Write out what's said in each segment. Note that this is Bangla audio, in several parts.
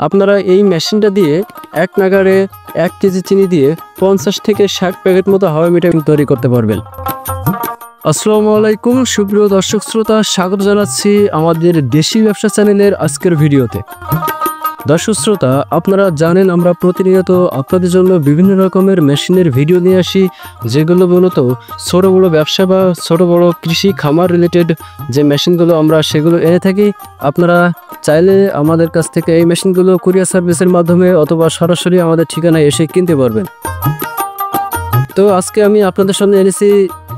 আপনারা এই মেশিনটা দিয়ে এক নাগাড়ে 1 কেজি চিনি দিয়ে 50 থেকে 60 প্যাকেট মতো হাওয়াই মিঠাই তৈরি করতে পারবেন। আসসালামু আলাইকুম সুপ্রিয় দর্শক শ্রোতা, স্বাগত জানাচ্ছি আমাদের দেশি ব্যবসা চ্যানেলের আজকের ভিডিওতে। দর্শক শ্রোতা, আপনারা জানেন আমরা প্রতিনিয়ত আপনাদের জন্য বিভিন্ন রকমের মেশিনের ভিডিও নিয়ে আসি, যেগুলো মূলত ছোট বড় ব্যবসা বা ছোট বড় কৃষি খামার রিলেটেড যে মেশিনগুলো আমরা সেগুলো এনে থাকি। আপনারা চাইলে আমাদের কাছ থেকে এই মেশিনগুলো কুরিয়ার সার্ভিসের মাধ্যমে অথবা সরাসরি আমাদের ঠিকানায় এসে কিনতে পারবেন। তো আজকে আমি আপনাদের সামনে এনেছি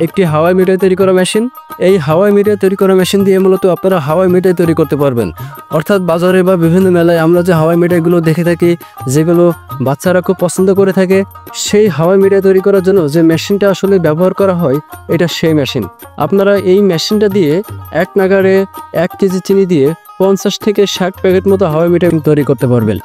একটি হাওয়াই মিঠাই তৈরি করা মেশিন। এই হাওয়াই মিঠাই তৈরি করা মেশিন দিয়ে মূলত আপনারা হাওয়াই মিঠাই তৈরি করতে পারবেন। অর্থাৎ বাজারে বা বিভিন্ন মেলায় আমরা যে হাওয়াই মিঠাইগুলো দেখে থাকি, যেগুলো বাচ্চারা খুব পছন্দ করে থাকে, সেই হাওয়াই মিঠাই তৈরি করার জন্য যে মেশিনটা আসলে ব্যবহার করা হয় এটা সেই মেশিন। আপনারা এই মেশিনটা দিয়ে এক নাগাড়ে 1 কেজি চিনি দিয়ে 50 থেকে 60 প্যাকেট মতো হাওয়াই মিঠাই তৈরি করতে পারবেন।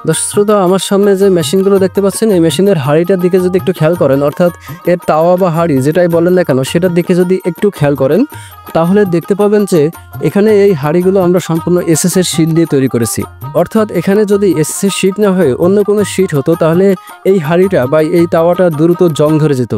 দর্শক শ্রোতা, আমার সামনে যে মেশিনগুলো দেখতে পাচ্ছেন, এই মেশিনের হাঁড়িটার দিকে যদি একটু খেয়াল করেন, অর্থাৎ এর তাওয়া বা হাঁড়ি যেটাই বলেন না কেন, সেটার দিকে যদি একটু খেয়াল করেন তাহলে দেখতে পাবেন যে এখানে এই হাঁড়িগুলো আমরা সম্পূর্ণ এসএস এর শীট দিয়ে তৈরি করেছি। অর্থাৎ এখানে যদি এসএস এর শীট না হয়ে অন্য কোনো শীট হতো তাহলে এই হাঁড়িটা বা এই তাওয়াটা দ্রুত জং ধরে যেত।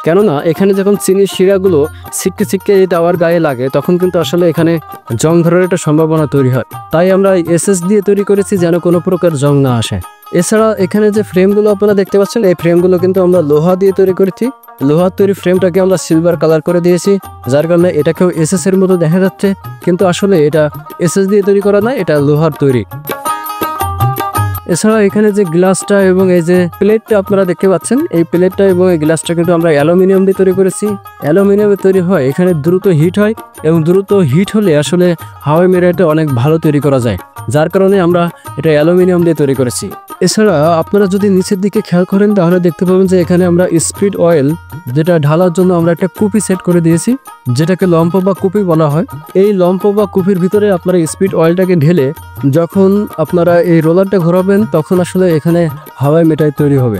কেননা এখানে যখন চিনির শিরাগুলো ছিটকে ছিটকে এই তাওয়ার গায়ে লাগে তখন কিন্তু আসলে এখানে জং ধরার একটা সম্ভাবনা তৈরি হয়। তাই আমরা এসএস দিয়ে তৈরি করেছি যেন কোনো প্রকার জং না আসে। এছাড়া এখানে যে ফ্রেমগুলো আপনারা দেখতে পাচ্ছেন, এই ফ্রেমগুলো কিন্তু আমরা লোহা দিয়ে তৈরি করেছি। লোহার তৈরি ফ্রেমটাকে আমরা সিলভার কালার করে দিয়েছি, যার কারণে এটাকেও এসএস এর মতো দেখা যাচ্ছে, কিন্তু আসলে এটা এসএস দিয়ে তৈরি করা না, এটা লোহার তৈরি। এছাড়া এখানে যে গ্লাসটা এবং এই যে প্লেটটা আপনারা দেখতে পাচ্ছেন, এই প্লেটটা এবং এই গ্লাসটা কিন্তু আমরা অ্যালুমিনিয়াম দিয়ে তৈরি করেছি। অ্যালুমিনিয়ামে তৈরি হয়, এখানে দ্রুত হিট হয় এবং দ্রুত হিট হলে আসলে হাওয়াই মিঠাইটা অনেক ভালো তৈরি করা যায়, যার কারণে আমরা এটা অ্যালুমিনিয়াম দিয়ে তৈরি করেছি। এছাড়া আপনারা যদি নিচের দিকে খেয়াল করেন তাহলে দেখতে পাবেন যে এখানে আমরা স্পিড অয়েল যেটা ঢালার জন্য আমরা একটা কুপি সেট করে দিয়েছি, যেটাকে লম্প বা কুপি বলা হয়। এই লম্প বা কুপির ভিতরে আপনারা স্পিড অয়েলটাকে ঢেলে যখন আপনারা এই রোলারটা ঘোরাবেন তখন আসলে এখানে হাওয়াই মিঠাই তৈরি হবে।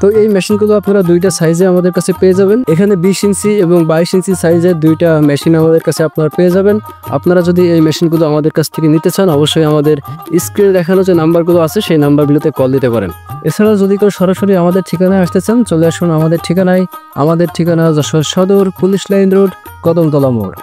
তো এই মেশিনগুলো আপনারা দুইটা সাইজে আমাদের কাছে পেয়ে যাবেন। এখানে 20 ইঞ্চি এবং 22 ইঞ্চি সাইজের দুইটা মেশিন আমাদের কাছে আপনারা পেয়ে যাবেন। আপনারা যদি এই মেশিনগুলো আমাদের কাছ থেকে নিতে চান অবশ্যই আমাদের স্ক্রিনে দেখানো যে নাম্বারগুলো আছে সেই নাম্বারগুলোতে কল দিতে পারেন। এছাড়া যদি কেউ সরাসরি আমাদের ঠিকানায় আসতে চান চলে আসুন আমাদের ঠিকানায়। আমাদের ঠিকানা যশোর সদর, পুলিশ লাইন রোড, কদমতলা মোড়।